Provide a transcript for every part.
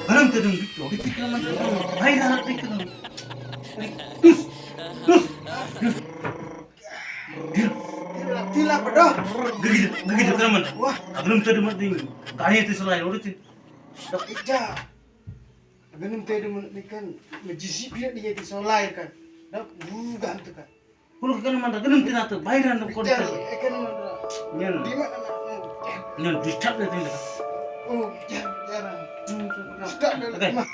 Barang terung gitu, gitu kan baik anak itu. Tila pedoh. Gitu kan man. Wah, Agam tadi mati. Kaya itu selain udah dak ija. Ganun tayo kan majisi pila dia di solay kan. Dak bugan tu kan. Puluh kan man, agam tina tuh bayaran tuh Bicara konten. ikan mandra. Nyan, Di mana nak? nyan discap deh tina. Oh, jarang. Sudah Oke. dah mah.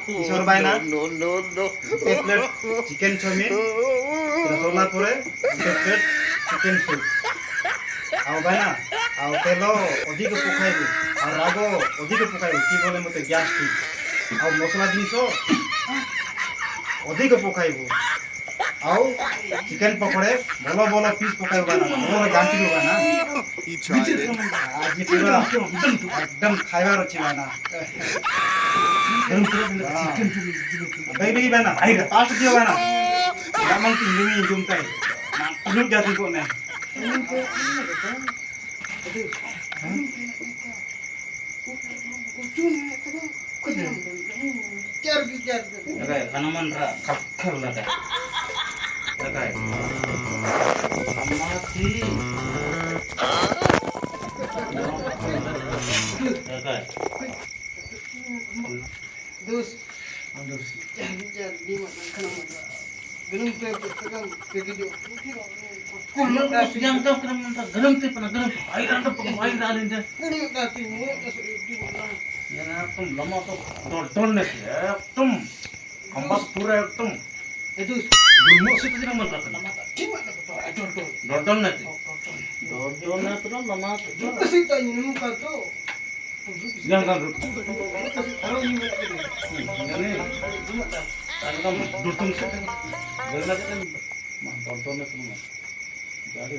Isor bayna. No, no, no. एक plate chicken chowmein rasgulla पूरे एक plate chicken soup आओ भाईना आओ तेलो अधिक पकाइबु और रागो अधिक पकाइबु की बोले मते गैस ठीक आओ मसला जिनिसो अधिक पकाइबु आओ चिकन पकोड़े बोलो बोलो पीस पकाइबु ना बोलो जानती हो ना He tried it. आज ये पूरा एकदम खाइबार अछि ना गई गई बना आई पास दियो बना रामन की निमी जुमताई ना जाती को ने Oke, kanaman ra kakkar lada. Oke. Amati. Oke. Dus, jar di mana kan mandra. Ganun tayo kan begitu. Kulo yang tahu kanaman ra garam te pana garam ai randa pa ai dalin de. Ganun dati mo kasi di mana. Yana tum lama to dol ne tum kambas pura tum Dus, belum mau sih tadi nomor berapa di mana betul? Adon tu. dol ne dol ne to lama to Kasi tayo nung kato. yang kan Kasi araw ni mo. ini tadi kan dudung sih kan gimana kan mah dol ne to mah jadi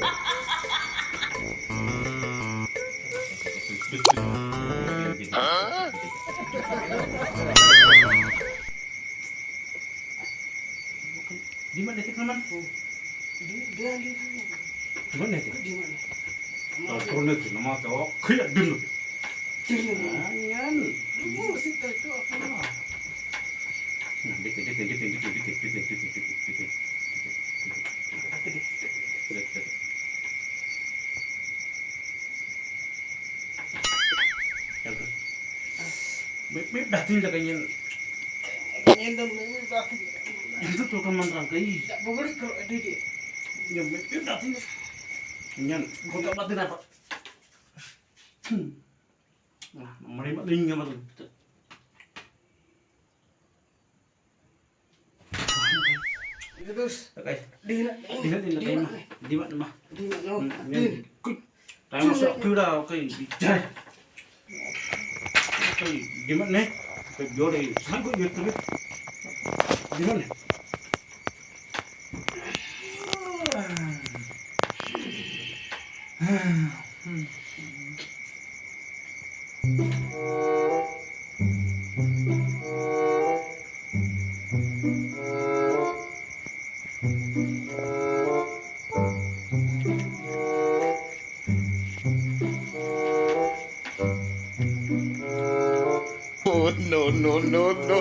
di mana sih teman? Dia di Di mana sih? di mana? Dol ne to nama to kayak dulu. Jangan. Anyan. Mo si tayo apa? Datin da kanyan Ganyan daw may bakit. itu tuh kan mantrang kai Bogori ko edi. yang datin kanyan kota batin apa nah menerima lingga mah tuh Terus oke di di mana mah di mana? Yan. Tayo masuk kuda oke bicara. Oke, gimana nih? Oke, jore sanggup gitu nih. Gimana? Oh no no no no.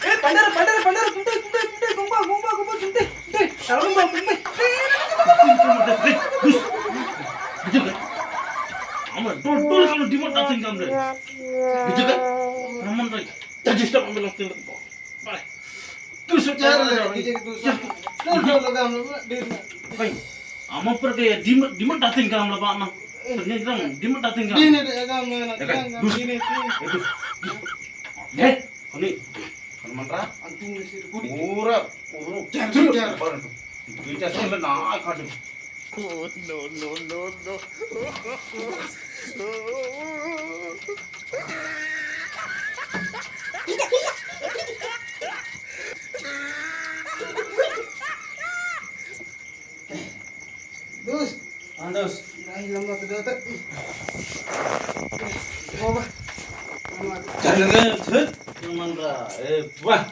Dia pandar, gumba, tuntai. Kalau gumba, tuntai. আমার ডোল ডোল kalau di mana tinggal deh. Gitu kan? Namun lagi. Jadi stop ambil waktu itu. Balik. Terus Cara cara lagi jadi tu. Dah lagam dia. Baik. Amar pergi di mana tinggal ambil pak mah. Ternyata di mana tinggal. Dia ni agam nak. Ini Itu. Deh, ini. Kan mantra. antum ni sir kudi. Ura, ura. Jar. Baru tu. Itu sampai nak kadu. Oh no no no no. Dos. Andos. Irahi lama tu dah. Bawa. Lama. Jangan kan, mantra. Wah.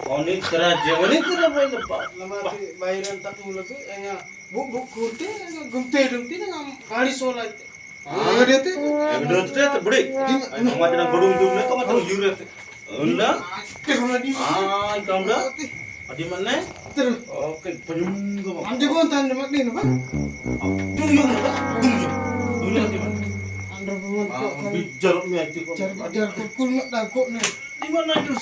Oni terah jawani terah boleh pak. Lama tu bayaran tak mula tu hanya buk kurte hanya gumte dengan गाड़ी सोला. Dia tu. Udah tu tu budi. Ay macam gedung tu ni, macam yuret. Unda. Terus di. Kamu dah. Adi mana? Terus. Oke, penyung ke Am jago tan mak ni apa? Dungyung, dungyung. Dungyung di mana? Andra pun kok. Bijar mi ati kok. Jar kul mak dah kok ni. Di mana itu?